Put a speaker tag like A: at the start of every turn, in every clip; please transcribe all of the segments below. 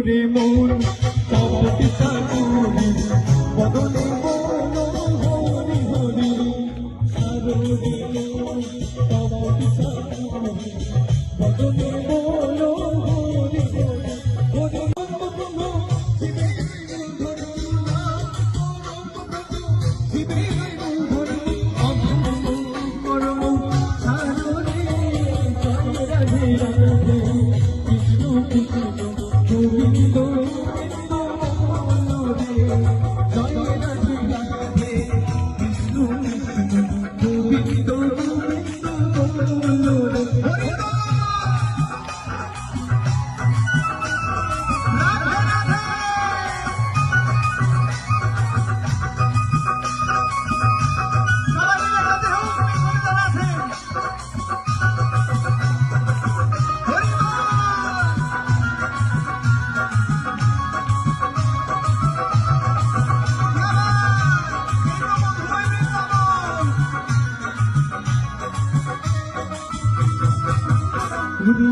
A: রে মন তপতি সাগরে বদনে বলো হরি হরি সাগরে তপতি সাগরে বদনে বলো হরি হরি হরি বলো শিবে শিবে ধরি করম সাগরে Radhe Radhe Krishna Krishna Govinda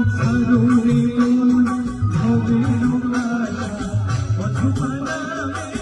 A: Saruni, Bhavi, Mala, Madhubala.